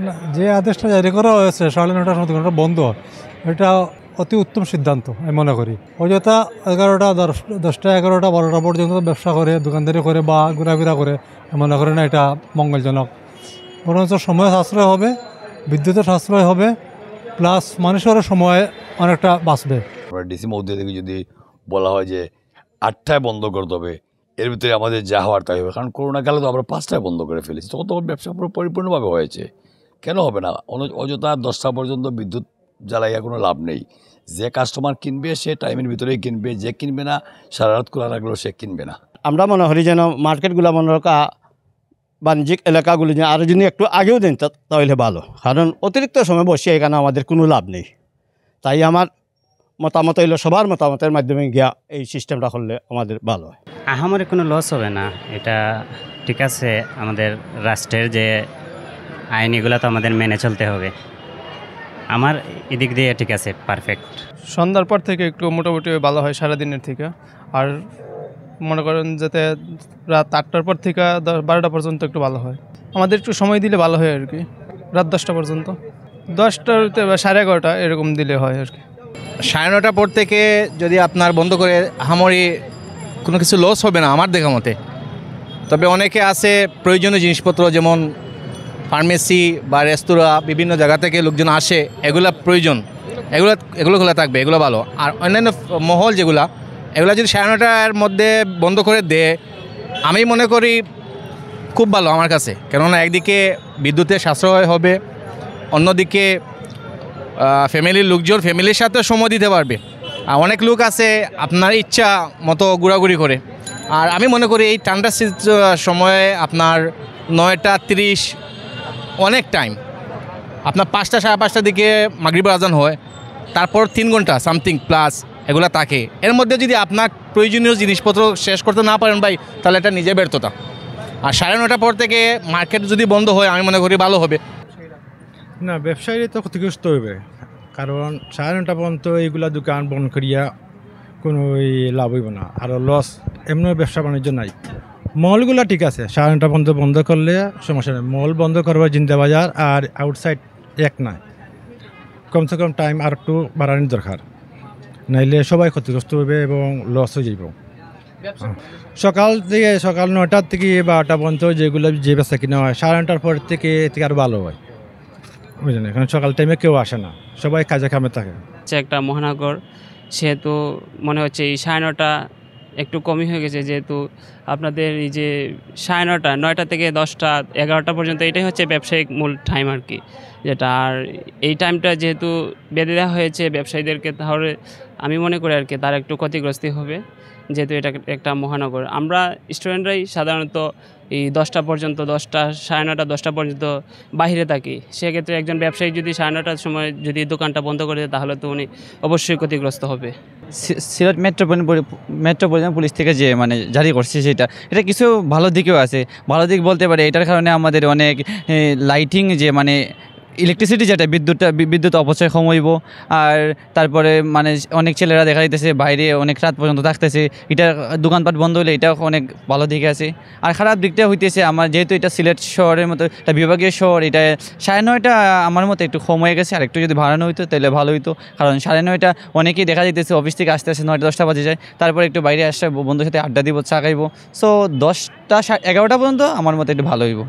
না, যে আদেশটা জারি করা হয়েছে 9:30টার সময় দোকানটা বন্ধ, এটা অতি উত্তম সিদ্ধান্ত আমি মনে করি। অযথা 11টা 10টা 11টা 12টা পর্যন্ত ব্যবসা করে, দোকানদারি করে বা ঘোরাফেরা করে, মনে করি না এটা মঙ্গলজনক। বরঞ্চ সময় সাশ্রয় হবে, বিদ্যুতের সাশ্রয় হবে, প্লাস মানুষের সময় অনেকটা বাঁচবে। ডিসি মহোদয় থেকে যদি বলা হয় যে 8টায় বন্ধ করতে হবে, এর ভিতরে আমাদের যা হওয়ার তাই হবে। কারণ করোনাকালে তো আমরা 5টায় বন্ধ করে ফেলেছি, তখন তো ব্যবসা পুরো পরিপূর্ণভাবে হয়েছে। কেন হবে না? অযথা 10টা পর্যন্ত বিদ্যুৎ জ্বালাইয়া কোনো লাভ নেই। যে কাস্টমার কিনবে সে টাইমের ভিতরেই কিনবে, যে কিনবে না সারা রাত খোলা রাখলেও সে কিনবে না। আমরা মনে করি যেন মার্কেটগুলো মনে রাখা বাণিজ্যিক এলাকাগুলি যেন আরও যদি একটু আগেও দেন তাহলে ভালো, কারণ অতিরিক্ত সময় বসে এখানে আমাদের কোনো লাভ নেই। তাই আমার মতামত হইল সবার মতামতের মাধ্যমে গিয়া এই সিস্টেমটা করলে আমাদের ভালো হয়। আহামরি কোনো লস হবে না, এটা ঠিক আছে। আমাদের রাষ্ট্রের যে আইন এগুলো তো আমাদের মেনে চলতে হবে। আমার এদিক দিয়ে ঠিক আছে, পারফেক্ট। সন্ধ্যার পর থেকে একটু মোটামুটি ভালো হয় সারাদিনের থেকে। আর মনে করেন যাতে রাত 8টার পর থেকে 12টা পর্যন্ত একটু ভালো হয়। আমাদের একটু সময় দিলে ভালো হয় আর কি, রাত 10টা পর্যন্ত, 10টাতে বা 11:30 এরকম দিলে হয় আর কি। 9:30টার পর থেকে যদি আপনার বন্ধ করে আহামরি কোনো কিছু লস হবে না আমার দেখা মতে। তবে অনেকে আছে প্রয়োজনীয় জিনিসপত্র যেমন ফার্মেসি বা রেস্তোরাঁ, বিভিন্ন জায়গা থেকে লোকজন আসে, এগুলা প্রয়োজন, এগুলো খোলা থাকবে, এগুলো ভালো। আর অন্যান্য মহল যেগুলা, এগুলো যদি 9:30টার মধ্যে বন্ধ করে দেয় আমি মনে করি খুব ভালো আমার কাছে। কেননা একদিকে বিদ্যুতের সাশ্রয় হবে, অন্যদিকে ফ্যামিলির লোকজন ফ্যামিলির সাথে সময় দিতে পারবে। আর অনেক লোক আছে আপনার ইচ্ছা মতো ঘোরাঘুরি করে। আর আমি মনে করি এই ঠান্ডার সময়ে আপনার 9:30 অনেক টাইম, আপনার 5টা 5:30টার দিকে মাগরিবের আজান হয়, তারপর 3 ঘন্টা সামথিং প্লাস এগুলো থাকে। এর মধ্যে যদি আপনার প্রয়োজনীয় জিনিসপত্র শেষ করতে না পারেন ভাই, তাহলে এটা নিজে ব্যর্থতা। আর 9:30টার পর থেকে মার্কেট যদি বন্ধ হয় আমি মনে করি ভালো হবে না। ব্যবসায়ী তো ক্ষতিগ্রস্ত হবে, কারণ 9:30 পর্যন্ত এইগুলা দোকান বন্ধ করিয়া কোনো লাভ হইব না, আর লস এমনি ব্যবসা বাণিজ্য নাই। মলগুলা ঠিক আছে, 9:30 পর্যন্ত বন্ধ করলে সমস্যা নেই। মল বন্ধ করবো জিন্দা বাজার আর আউটসাইড এক নাই, কমসে কম টাইম আর একটু বাড়ানোর দরকার, নাইলে সবাই ক্ষতিগ্রস্ত হবে এবং লস হয়ে যাইব। সকাল 9টার থেকে 12টা পর্যন্ত যেগুলো যে বেচা কিনা হয়, 9:30টার পর থেকে আরও ভালো হয়, বুঝলেন? কারণ সকাল টাইমে কেউ আসে না, সবাই কাজে কামে থাকে। একটা মহানগর, সেহেতু মনে হচ্ছে এই 9:30 একটু কমই হয়ে গেছে। যেহেতু আপনাদের এই যে 9:30, 9টা থেকে 10টা 11টা পর্যন্ত এটাই হচ্ছে ব্যবসায়িক মূল টাইম আর কি, যেটা। আর এই টাইমটা যেহেতু বেঁধে দেওয়া হয়েছে ব্যবসায়ীদেরকে, তাহলে আমি মনে করি আর কি তারা একটু ক্ষতিগ্রস্ত হবে, যেহেতু এটা একটা মহানগর। আমরা স্টুডেন্টরাই সাধারণত এই 10টা পর্যন্ত, 10টা 9:30 10টা পর্যন্ত বাইরে থাকি। সেক্ষেত্রে একজন ব্যবসায়ী যদি 9:30টার সময় যদি দোকানটা বন্ধ করে দেয়, তাহলে তো উনি অবশ্যই ক্ষতিগ্রস্ত হবে। সিলেট মেট্রোপলিটন পুলিশ থেকে যে মানে জারি করছে এটা কিছু ভালো দিকেও আছে। ভালো দিক বলতে পারে এটার কারণে আমাদের অনেক লাইটিং যে মানে ইলেকট্রিসিটি যেটা বিদ্যুৎ অপচয় কম হইব। আর তারপরে মানে অনেক ছেলেরা দেখা যাইতেছে বাইরে অনেক রাত পর্যন্ত থাকতেছে, এটা দোকানপাট বন্ধ হলে এটাও অনেক ভালো দিকে আছে। আর খারাপ দিকটা হইতেছে আমার, যেহেতু এটা সিলেট শহরের মতো একটা বিভাগীয় শহর, এটা 9:30 আমার মতো একটু কম হয়ে গেছে। আর একটু যদি বাড়ানো হইতো তাহলে ভালো হইতো, কারণ 9:30 অনেকেই দেখা যাইতেছে অফিস থেকে আসতে 9টা 10টা বাজে যায়, তারপরে একটু বাইরে আসছে বন্ধুর সাথে আড্ডা দিব, চা খাইব। সো 10টা 11টা পর্যন্ত আমার মতো একটু ভালো হইব।